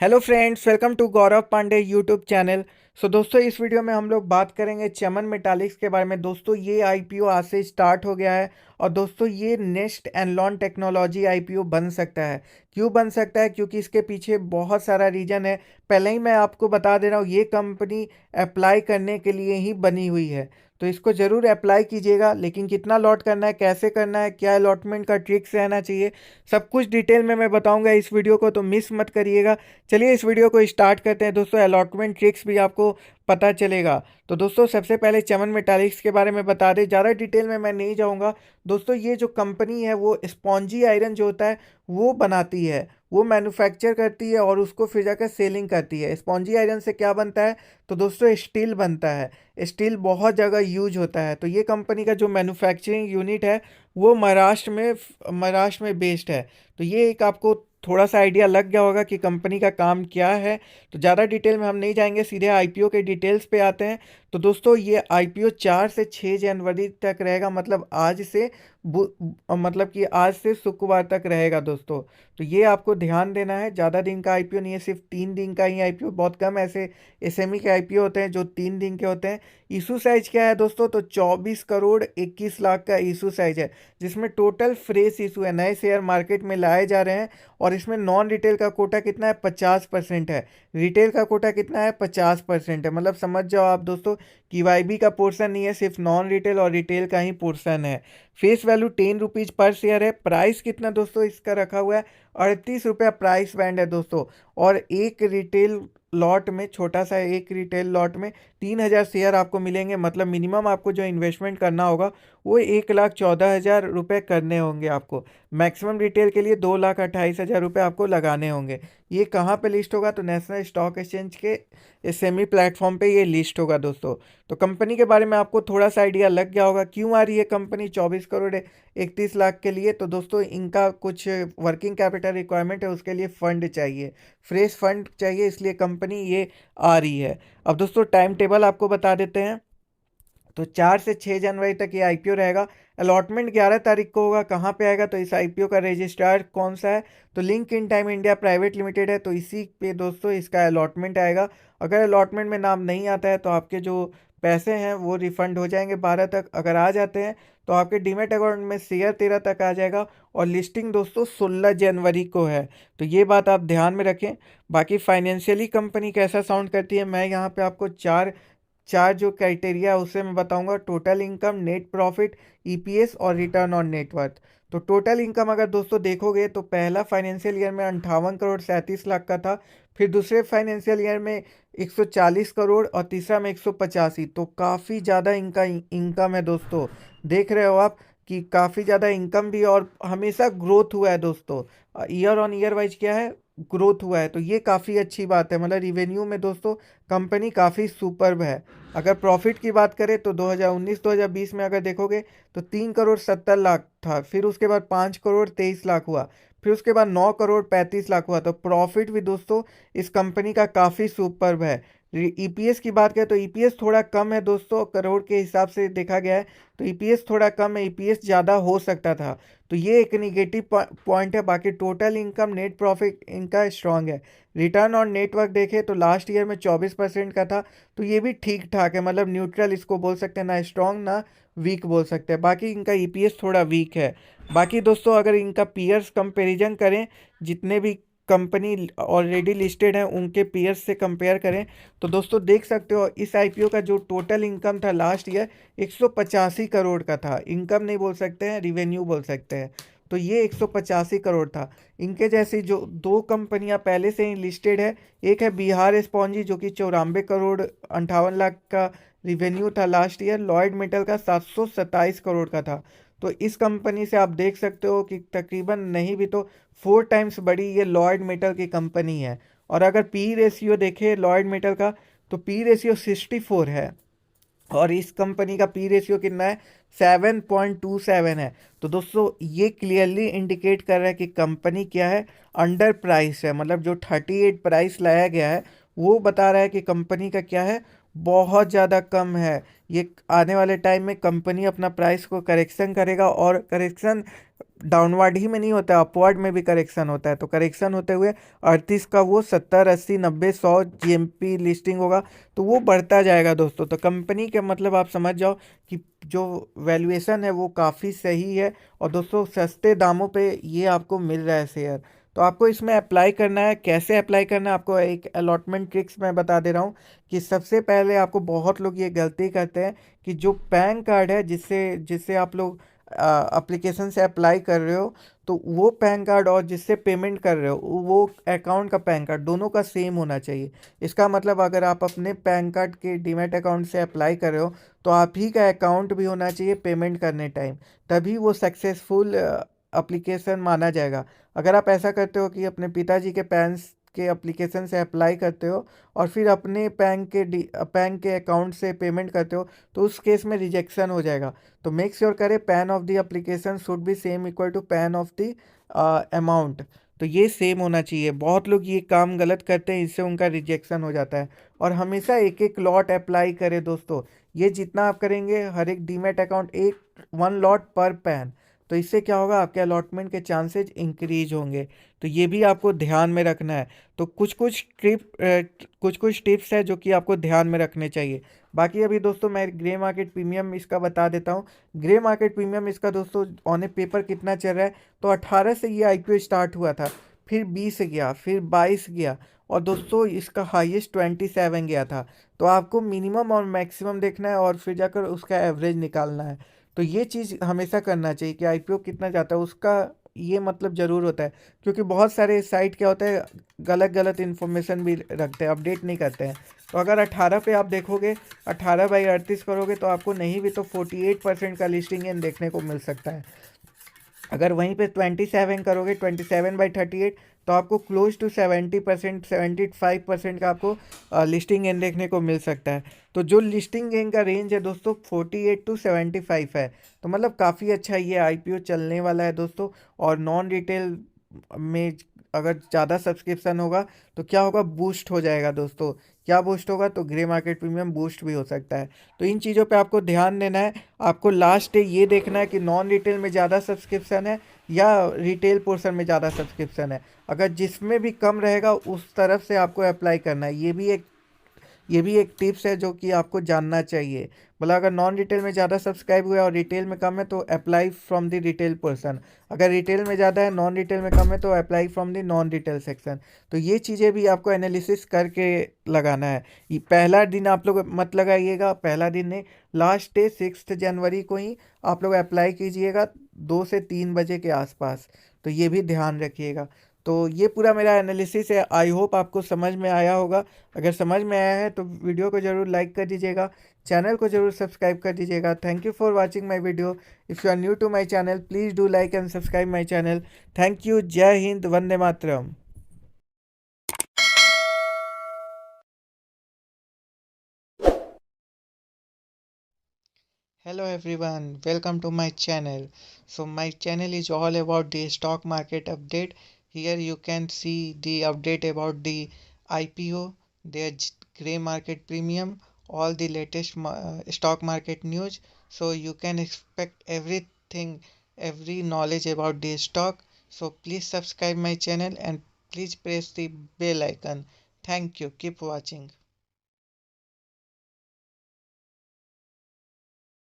Hello friends, welcome to Gaurav Pandey YouTube channel. दोस्तों, इस video में हम लोग बात करेंगे चमन मेटालिक्स के बारे में। दोस्तों, ये आईपीओ आज से स्टार्ट हो गया है और दोस्तों ये नेक्स्ट एनलॉन टेक्नोलॉजी आईपीओ बन सकता है। क्यों बन सकता है? क्योंकि इसके पीछे बहुत सारा रीजन है। पहले ही मैं आपको बता दे रहा हूँ, ये कंपनी अप्लाई करने के लिए ही बनी हुई है, तो इसको ज़रूर अप्लाई कीजिएगा। लेकिन कितना लॉट करना है, कैसे करना है, क्या अलॉटमेंट का ट्रिक्स रहना चाहिए, सब कुछ डिटेल में मैं बताऊंगा इस वीडियो को, तो मिस मत करिएगा। चलिए इस वीडियो को स्टार्ट करते हैं। दोस्तों, अलॉटमेंट ट्रिक्स भी आपको पता चलेगा। तो दोस्तों, सबसे पहले चमन मेटालिक्स के बारे में बता दें, ज़्यादा डिटेल में मैं नहीं जाऊंगा। दोस्तों, ये जो कंपनी है वो स्पॉन्जी आयरन जो होता है वो बनाती है, वो मैन्युफैक्चर करती है और उसको फिर जाकर सेलिंग करती है। स्पॉन्जी आयरन से क्या बनता है? तो दोस्तों स्टील बनता है। स्टील बहुत जगह यूज होता है। तो ये कंपनी का जो मैन्युफैक्चरिंग यूनिट है वो महाराष्ट्र में बेस्ड है। तो ये एक आपको थोड़ा सा आइडिया लग गया होगा कि कंपनी का काम क्या है। तो ज़्यादा डिटेल में हम नहीं जाएंगे, सीधे आईपीओ के डिटेल्स पे आते हैं। तो दोस्तों, ये आईपीओ 4 से 6 जनवरी तक रहेगा, मतलब आज से शुक्रवार तक रहेगा दोस्तों। तो ये आपको ध्यान देना है, ज़्यादा दिन का आईपीओ नहीं है, सिर्फ 3 दिन का ही आईपीओ। बहुत कम ऐसे एसएमई के आईपीओ होते हैं जो 3 दिन के होते हैं। इशू साइज क्या है दोस्तों? तो 24 करोड़ 21 लाख का इशू साइज है, जिसमें टोटल फ्रेश इशू है, नए शेयर मार्केट में लाए जा रहे हैं। और इसमें नॉन रिटेल का कोटा कितना है? 50% है। रिटेल का कोटा कितना है? 50% है। मतलब समझ जाओ आप दोस्तों कि वाईबी का पोर्शन नहीं है, सिर्फ नॉन रिटेल और रिटेल का ही पोर्शन है। फेस वैल्यू 10 रुपीज़ पर शेयर है। प्राइस कितना दोस्तों इसका रखा हुआ है? 38 रुपया प्राइस बैंड है दोस्तों। और एक रिटेल लॉट में, छोटा सा एक रिटेल लॉट में 3,000 शेयर आपको मिलेंगे। मतलब मिनिमम आपको जो इन्वेस्टमेंट करना होगा वो 1,14,000 रुपये करने होंगे आपको। मैक्सिमम रिटेल के लिए 2,28,000 रुपये आपको लगाने होंगे। ये कहाँ पे लिस्ट होगा? तो नेशनल स्टॉक एक्सचेंज के सेमी प्लेटफॉर्म पे ये लिस्ट होगा दोस्तों। तो कंपनी के बारे में आपको थोड़ा सा आइडिया लग गया होगा क्यों आ रही है कंपनी 24 करोड़ 31 लाख के लिए। तो दोस्तों, इनका कुछ वर्किंग कैपिटल रिक्वायरमेंट है, उसके लिए फंड चाहिए, फ्रेश फंड चाहिए, इसलिए कंपनी ये आ रही है। अब दोस्तों, टाइम टेबल आपको बता देते हैं। तो 4 से 6 जनवरी तक ये आईपीओ रहेगा। अलॉटमेंट 11 तारीख को होगा। कहाँ पे आएगा? तो इस आईपीओ का रजिस्ट्रार कौन सा है? तो link in time India private limited है। तो इसी पे दोस्तों इसका अलॉटमेंट आएगा। अगर अलॉटमेंट में नाम नहीं आता है तो आपके जो पैसे हैं वो रिफंड हो जाएंगे 12 तक। अगर आ जाते हैं तो आपके डीमेट अकाउंट में शेयर 13 तक आ जाएगा। और लिस्टिंग दोस्तों 16 जनवरी को है। तो ये बात आप ध्यान में रखें। बाकी फाइनेंशियली कंपनी कैसा साउंड करती है, मैं यहाँ पे आपको चार चार जो क्राइटेरिया है उसे मैं बताऊंगा। Total income, net profit, EPS और रिटर्न ऑन नेटवर्थ। तो टोटल इनकम अगर दोस्तों देखोगे तो पहला फाइनेंशियल ईयर में 58 करोड़ 37 लाख का था। फिर दूसरे फाइनेंशियल ईयर में 140 करोड़ और तीसरा में 185। तो काफ़ी ज़्यादा इनका इनकम है दोस्तों। देख रहे हो आप कि काफ़ी ज़्यादा इनकम भी, और हमेशा ग्रोथ हुआ है दोस्तों। ईयर ऑन ईयर वाइज क्या है? ग्रोथ हुआ है। तो ये काफ़ी अच्छी बात है। मतलब रिवेन्यू में दोस्तों कंपनी काफ़ी सुपर्ब है। अगर प्रॉफिट की बात करें तो 2019-2020 में अगर देखोगे तो 3 करोड़ 70 लाख था। फिर उसके बाद 5 करोड़ 23 लाख हुआ। फिर उसके बाद 9 करोड़ 35 लाख हुआ। तो प्रॉफिट भी दोस्तों इस कंपनी का काफ़ी सुपर्ब है। ईपीएस की बात करें तो ईपीएस थोड़ा कम है दोस्तों, करोड़ के हिसाब से देखा गया है तो ईपीएस थोड़ा कम है, ईपीएस ज़्यादा हो सकता था। तो ये एक निगेटिव पॉइंट है। बाकी टोटल इनकम, नेट प्रॉफिट इनका स्ट्रांग है। रिटर्न ऑन नेटवर्क देखें तो लास्ट ईयर में 24% का था। तो ये भी ठीक ठाक है, मतलब न्यूट्रल इसको बोल सकते हैं, ना स्ट्रांग ना वीक बोल सकते हैं। बाकी इनका ईपीएस थोड़ा वीक है। बाकी दोस्तों, अगर इनका पीयर्स कंपैरिजन करें, जितने भी कंपनी ऑलरेडी लिस्टेड हैं उनके पीयर्स से कंपेयर करें, तो दोस्तों देख सकते हो इस आईपीओ का जो टोटल इनकम था लास्ट ईयर 185 करोड़ का था। इनकम नहीं बोल सकते हैं, रिवेन्यू बोल सकते हैं। तो ये 185 करोड़ था। इनके जैसी जो दो कंपनियां पहले से ही लिस्टेड है, एक है बिहार स्पॉन्जी जो कि 94 करोड़ 58 लाख का रिवेन्यू था लास्ट ईयर। लॉयड मेटल का 727 करोड़ का था। तो इस कंपनी से आप देख सकते हो कि तकरीबन नहीं भी तो 4 टाइम्स बड़ी ये लॉयड मेटल की कंपनी है। और अगर पी रेशियो देखें लॉयड मेटल का, तो पी रेशियो 64 है और इस कंपनी का पी रेशियो कितना है? 7.27 है। तो दोस्तों ये क्लियरली इंडिकेट कर रहा है कि कंपनी क्या है? अंडर प्राइस है। मतलब जो 38 प्राइस लाया गया है वो बता रहा है कि कंपनी का क्या है? बहुत ज़्यादा कम है। ये आने वाले टाइम में कंपनी अपना प्राइस को करेक्शन करेगा और करेक्शन डाउनवर्ड ही में नहीं होता, अपवर्ड में भी करेक्शन होता है। तो करेक्शन होते हुए 38 का वो 70, 80, 90, 100 जीएमपी लिस्टिंग होगा, तो वो बढ़ता जाएगा दोस्तों। तो कंपनी के मतलब आप समझ जाओ कि जो वैल्यूएशन है वो काफ़ी सही है, और दोस्तों सस्ते दामों पे ये आपको मिल रहा है शेयर। तो आपको इसमें अप्लाई करना है। कैसे अप्लाई करना है, आपको एक अलॉटमेंट ट्रिक्स मैं बता दे रहा हूँ कि सबसे पहले आपको, बहुत लोग ये गलती करते हैं कि जो पैन कार्ड है जिससे जिससे आप लोग एप्लीकेशन से अप्लाई कर रहे हो, तो वो पैन कार्ड और जिससे पेमेंट कर रहे हो वो अकाउंट का पैन कार्ड दोनों का सेम होना चाहिए। इसका मतलब अगर आप अपने पैन कार्ड के डीमैट अकाउंट से अप्लाई कर रहे हो, तो आप ही का अकाउंट भी होना चाहिए पेमेंट करने टाइम, तभी वो सक्सेसफुल एप्लीकेशन माना जाएगा। अगर आप ऐसा करते हो कि अपने पिताजी के पैन के एप्लीकेशन से अप्लाई करते हो और फिर अपने पैन के अकाउंट से पेमेंट करते हो, तो उस केस में रिजेक्शन हो जाएगा। तो मेक श्योर करें PAN of the application should be same equal to PAN of the amount. तो ये सेम होना चाहिए। बहुत लोग ये काम गलत करते हैं, इससे उनका रिजेक्शन हो जाता है। और हमेशा एक एक लॉट अप्लाई करें दोस्तों। ये जितना आप करेंगे, हर एक डीमैट अकाउंट एक 1 लॉट पर पैन, तो इससे क्या होगा, आपके अलॉटमेंट के चांसेज इंक्रीज होंगे। तो ये भी आपको ध्यान में रखना है। तो कुछ कुछ टिप्स है जो कि आपको ध्यान में रखने चाहिए। बाकी अभी दोस्तों मैं ग्रे मार्केट प्रीमियम इसका बता देता हूँ। ग्रे मार्केट प्रीमियम इसका दोस्तों ऑन ए पेपर कितना चल रहा है, तो 18 से ये आईपीओ स्टार्ट हुआ था, फिर 20 गया, फिर 22 गया, और दोस्तों इसका हाईएस्ट 27 गया था। तो आपको मिनिमम और मैक्सिमम देखना है और फिर जाकर उसका एवरेज निकालना है। तो ये चीज़ हमेशा करना चाहिए कि आईपीओ कितना जाता है उसका, ये मतलब ज़रूर होता है। क्योंकि बहुत सारे साइट क्या होता है, गलत गलत इन्फॉर्मेशन भी रखते हैं, अपडेट नहीं करते हैं। तो अगर 18 पे आप देखोगे, 18/38 करोगे, तो आपको नहीं भी तो 48% का लिस्टिंग इन देखने को मिल सकता है। अगर वहीं पे 27 करोगे, 27/38, तो आपको क्लोज टू 70%, 75% का आपको लिस्टिंग गेन देखने को मिल सकता है। तो जो लिस्टिंग गेन का रेंज है दोस्तों 48 to 75 है। तो मतलब काफ़ी अच्छा ये आईपीओ चलने वाला है दोस्तों। और नॉन रिटेल में अगर ज़्यादा सब्सक्रिप्शन होगा तो क्या होगा, बूस्ट हो जाएगा दोस्तों। क्या बूस्ट होगा, तो ग्रे मार्केट प्रीमियम बूस्ट भी हो सकता है। तो इन चीज़ों पे आपको ध्यान देना है। आपको लास्ट डे ये देखना है कि नॉन रिटेल में ज़्यादा सब्सक्रिप्शन है या रिटेल पोर्शन में ज़्यादा सब्सक्रिप्शन है। अगर जिसमें भी कम रहेगा उस तरफ से आपको अप्लाई करना है। ये भी एक टिप्स है जो कि आपको जानना चाहिए। मतलब अगर नॉन रिटेल में ज़्यादा सब्सक्राइब हुआ और रिटेल में कम है, तो apply from the retail person. अगर रिटेल में ज़्यादा है, नॉन रिटेल में कम है, तो apply from the non retail section. तो ये चीज़ें भी आपको एनालिसिस करके लगाना है। ये पहला दिन आप लोग मत लगाइएगा, पहला दिन नहीं, लास्ट डे 6 जनवरी को ही आप लोग अप्लाई कीजिएगा 2 से 3 बजे के आसपास। तो ये भी ध्यान रखिएगा। तो ये पूरा मेरा एनालिसिस है। आई होप आपको समझ में आया होगा। अगर समझ में आया है तो वीडियो को ज़रूर लाइक कर दीजिएगा, चैनल को ज़रूर सब्सक्राइब कर दीजिएगा। Thank you for watching my video. If you are new to my channel, please do like and subscribe my channel. Thank you. जय Hind, Vande Mataram. Hello everyone, welcome to my channel. So my channel is all about the stock market update. Here you can see the update about the IPO, their grey market premium, all the latest stock market news. So you can expect everything, every knowledge about the stock. So please subscribe my channel and please press the bell icon. Thank you. Keep watching.